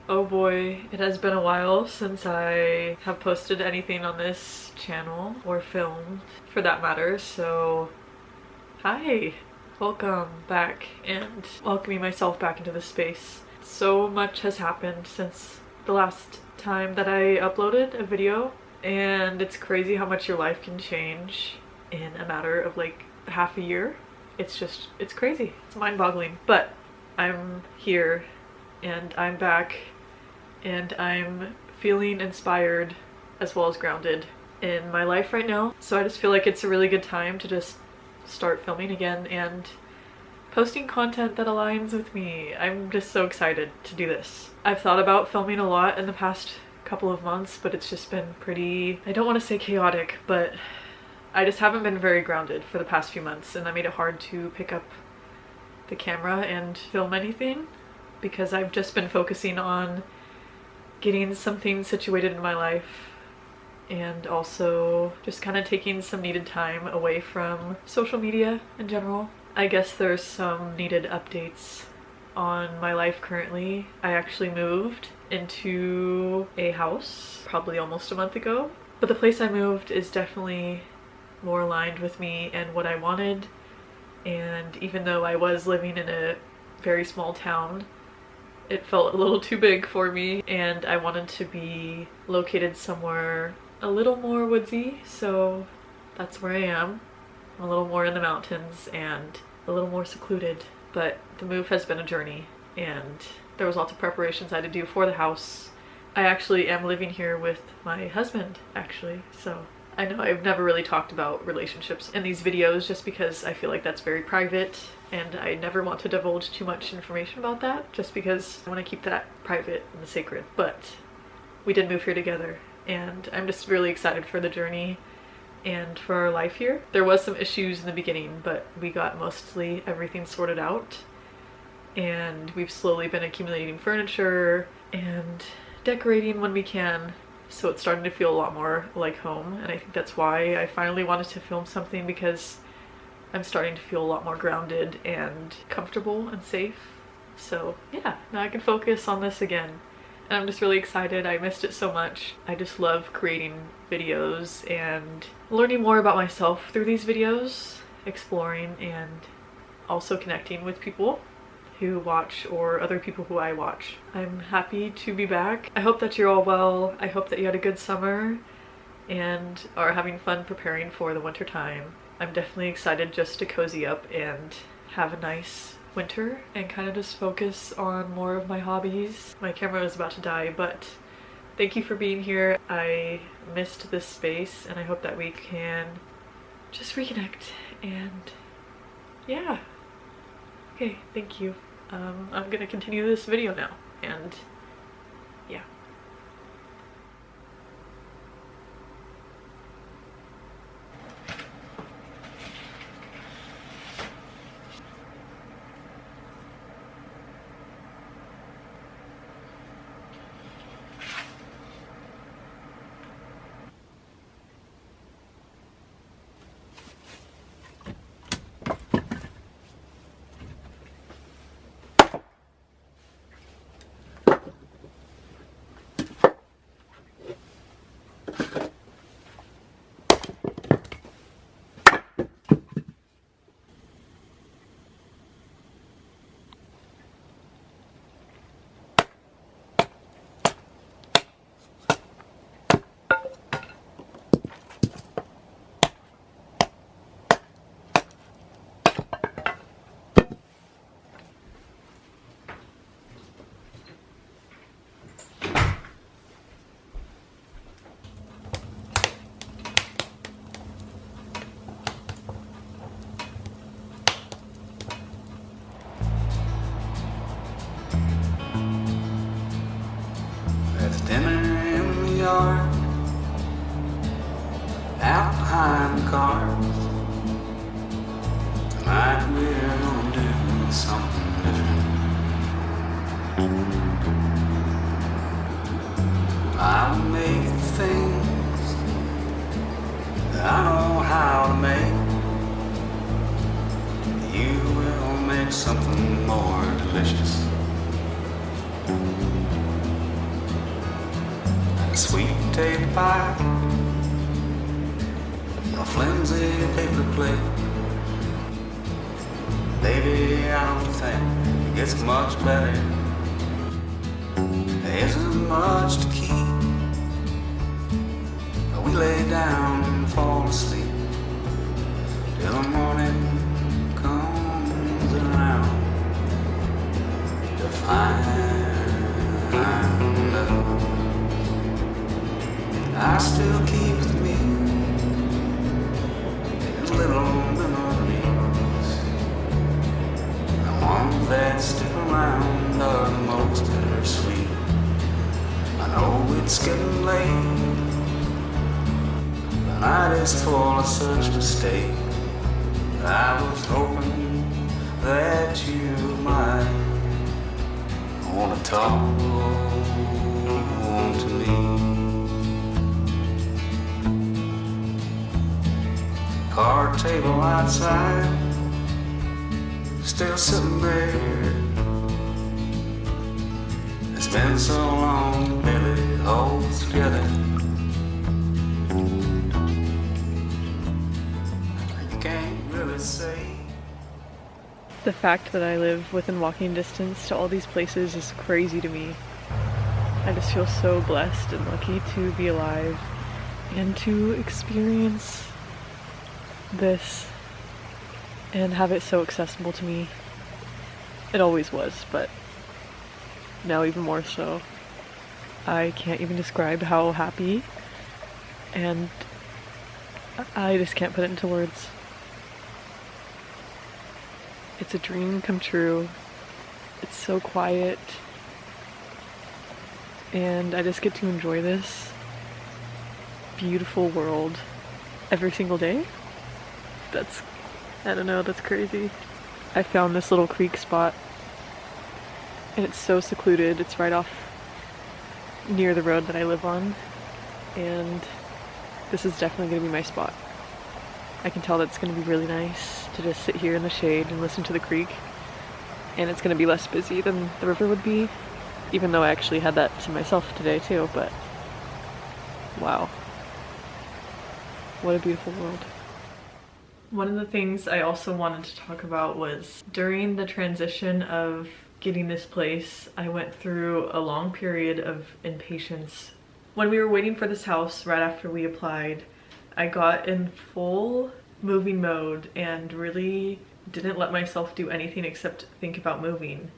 Oh boy, it has been a while since I have posted anything on this channel, or filmed for that matter, so hi! Welcome back and welcoming myself back into this space. So much has happened since the last time that I uploaded a video, and it's crazy how much your life can change in a matter of like half a year. It's crazy. It's mind-boggling. But I'm here and I'm back and I'm feeling inspired as well as grounded in my life right now. So I just feel like it's a really good time to just start filming again and posting content that aligns with me. I'm just so excited to do this. I've thought about filming a lot in the past couple of months, but it's just been pretty, I don't want to say chaotic, but I just haven't been very grounded for the past few months, and that made it hard to pick up the camera and film anything because I've just been focusing on getting something situated in my life and also just kind of taking some needed time away from social media in general. I guess there's some needed updates on my life currently. I actually moved into a house probably almost a month ago, but the place I moved is definitely more aligned with me and what I wanted. And even though I was living in a very small town, it felt a little too big for me, and I wanted to be located somewhere a little more woodsy, so that's where I am. A little more in the mountains and a little more secluded. But the move has been a journey, and there was lots of preparations I had to do for the house. I actually am living here with my husband, actually, so I know I've never really talked about relationships in these videos just because I feel like that's very private and I never want to divulge too much information about that just because I want to keep that private and sacred. But we did move here together and I'm just really excited for the journey and for our life here. There was some issues in the beginning, but we got mostly everything sorted out and we've slowly been accumulating furniture and decorating when we can. So it's starting to feel a lot more like home, and I think that's why I finally wanted to film something, because I'm starting to feel a lot more grounded and comfortable and safe. So yeah, now I can focus on this again. And I'm just really excited. I missed it so much. I just love creating videos and learning more about myself through these videos, exploring and also connecting with people who watch or other people who I watch. I'm happy to be back. I hope that you're all well. I hope that you had a good summer and are having fun preparing for the winter time. I'm definitely excited just to cozy up and have a nice winter and kind of just focus on more of my hobbies. My camera is about to die, but thank you for being here. I missed this space and I hope that we can just reconnect and yeah. Okay, thank you. I'm gonna continue this video now, and yeah. yard, out behind the cars. Tonight we're gonna do something different. I'll make the things that I know how to make. You will make something more delicious. a sweet potato pie, a flimsy paper plate. Baby, I don't think it gets much better. There isn't much to keep. We lay down and fall asleep till the morning comes around to find love. I still keep with me these little memories. The ones that stick around are the most bittersweet. I know it's getting late. The night is full of such mistakes. I was hoping that you might want to talk to me. Card table outside, still sitting there. It's been so long it barely holds together. You can't really say. The fact that I live within walking distance to all these places is crazy to me. I just feel so blessed and lucky to be alive and to experience this and have it so accessible to me. It always was, but now even more so. I can't even describe how happy, and I just can't put it into words. It's a dream come true. It's so quiet, and I just get to enjoy this beautiful world every single day. I don't know, that's crazy. I found this little creek spot, and it's so secluded. It's right off near the road that I live on, and this is definitely going to be my spot. I can tell that it's going to be really nice to just sit here in the shade and listen to the creek, and it's going to be less busy than the river would be, even though I actually had that to myself today too. But wow, what a beautiful world. One of the things I also wanted to talk about was during the transition of getting this place, I went through a long period of impatience. When we were waiting for this house right after we applied, I got in full moving mode and really didn't let myself do anything except think about moving,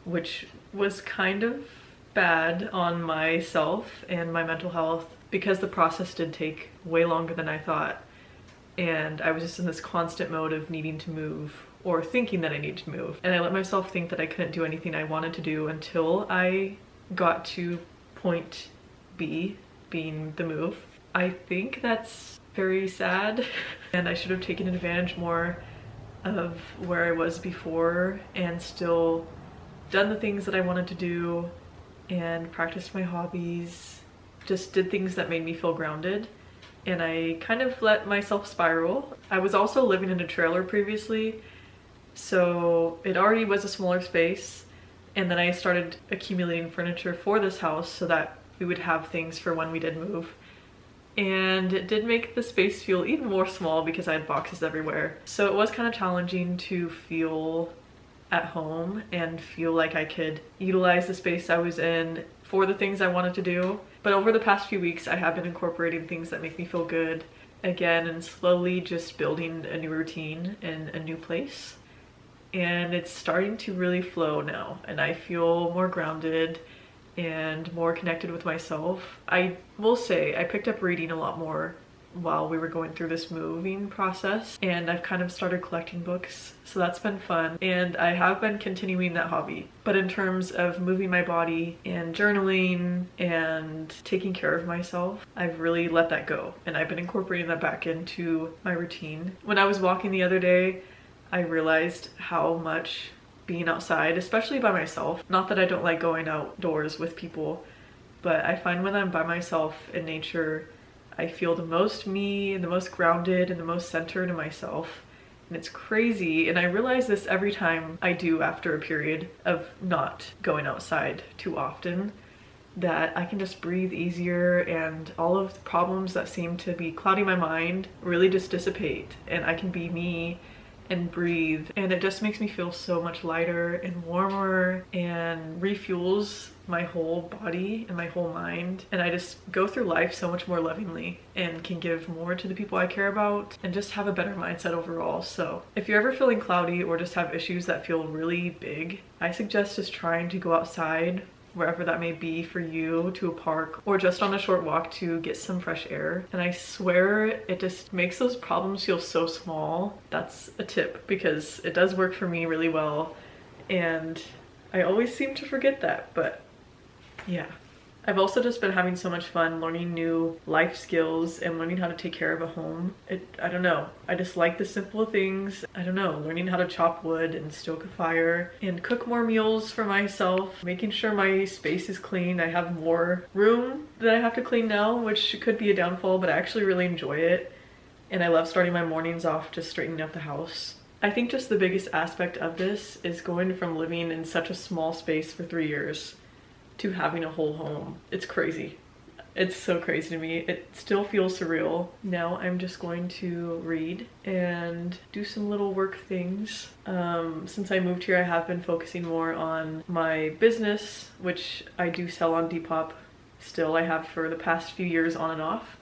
which was kind of bad on myself and my mental health because the process did take way longer than I thought. And I was just in this constant mode of needing to move or thinking that I needed to move. And I let myself think that I couldn't do anything I wanted to do until I got to point B, being the move. I think that's very sad, and I should have taken advantage more of where I was before and still done the things that I wanted to do and practiced my hobbies, just did things that made me feel grounded. And I kind of let myself spiral. I was also living in a trailer previously, so it already was a smaller space, and then I started accumulating furniture for this house so that we would have things for when we did move. And it did make the space feel even more small because I had boxes everywhere. So it was kind of challenging to feel at home and feel like I could utilize the space I was in for the things I wanted to do. But over the past few weeks, I have been incorporating things that make me feel good again and slowly just building a new routine in a new place. And it's starting to really flow now, and I feel more grounded and more connected with myself. I will say I picked up reading a lot more while we were going through this moving process, and I've kind of started collecting books, so that's been fun, and I have been continuing that hobby. But in terms of moving my body and journaling and taking care of myself, I've really let that go, and I've been incorporating that back into my routine. When I was walking the other day, I realized how much being outside, especially by myself, not that I don't like going outdoors with people, but I find when I'm by myself in nature, I feel the most me and the most grounded and the most centered in myself. And it's crazy, and I realize this every time I do after a period of not going outside too often. that I can just breathe easier, and all of the problems that seem to be clouding my mind really just dissipate, and I can be me and breathe, and it just makes me feel so much lighter and warmer and refuels my whole body and my whole mind, and I just go through life so much more lovingly and can give more to the people I care about and just have a better mindset overall. So if you're ever feeling cloudy or just have issues that feel really big, I suggest just trying to go outside, wherever that may be for you, to a park or just on a short walk to get some fresh air. And I swear it just makes those problems feel so small. That's a tip, because it does work for me really well, and I always seem to forget that, but yeah. I've also just been having so much fun learning new life skills and learning how to take care of a home. I don't know, I just like the simple things. I don't know, learning how to chop wood and stoke a fire and cook more meals for myself, making sure my space is clean. I have more room that I have to clean now, which could be a downfall, but I actually really enjoy it. And I love starting my mornings off just straightening up the house. I think just the biggest aspect of this is going from living in such a small space for 3 years to having a whole home. It's crazy. It's so crazy to me. It still feels surreal. Now I'm just going to read and do some little work things. Since I moved here, I have been focusing more on my business, which I do sell on Depop. Still, I have for the past few years on and off.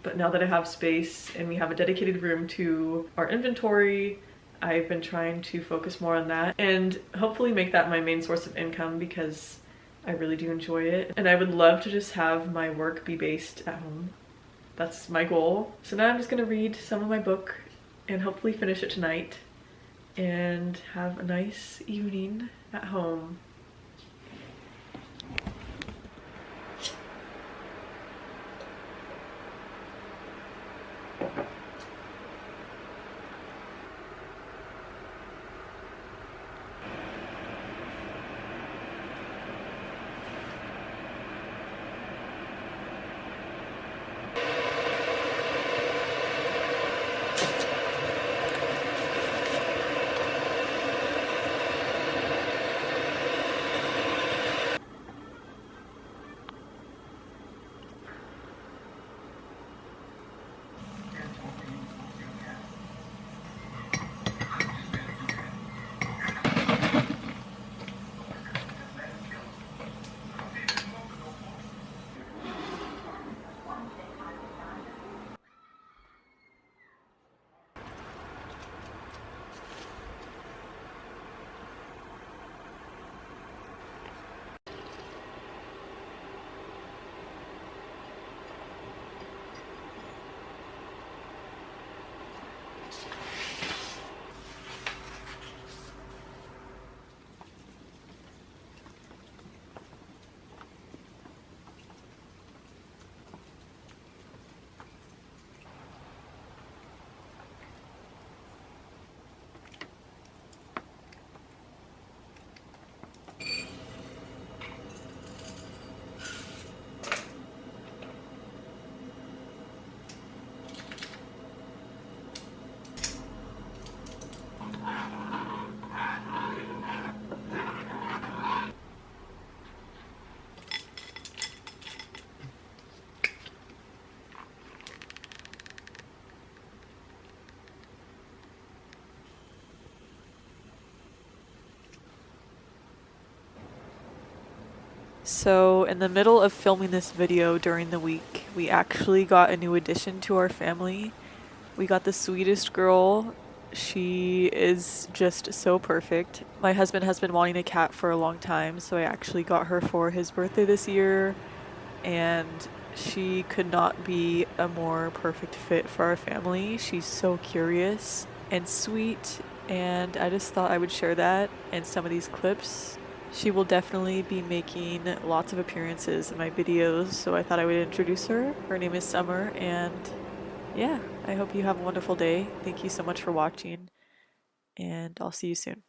But now that I have space and we have a dedicated room to our inventory, I've been trying to focus more on that and hopefully make that my main source of income, because I really do enjoy it, and I would love to just have my work be based at home. That's my goal. So now I'm just gonna read some of my book and hopefully finish it tonight and have a nice evening at home. So in the middle of filming this video during the week, we actually got a new addition to our family. We got the sweetest girl. She is just so perfect. My husband has been wanting a cat for a long time, so I actually got her for his birthday this year, and she could not be a more perfect fit for our family. She's so curious and sweet, and I just thought I would share that in some of these clips. She will definitely be making lots of appearances in my videos, so I thought I would introduce her. Her name is Summer, and yeah, I hope you have a wonderful day. Thank you so much for watching, and I'll see you soon.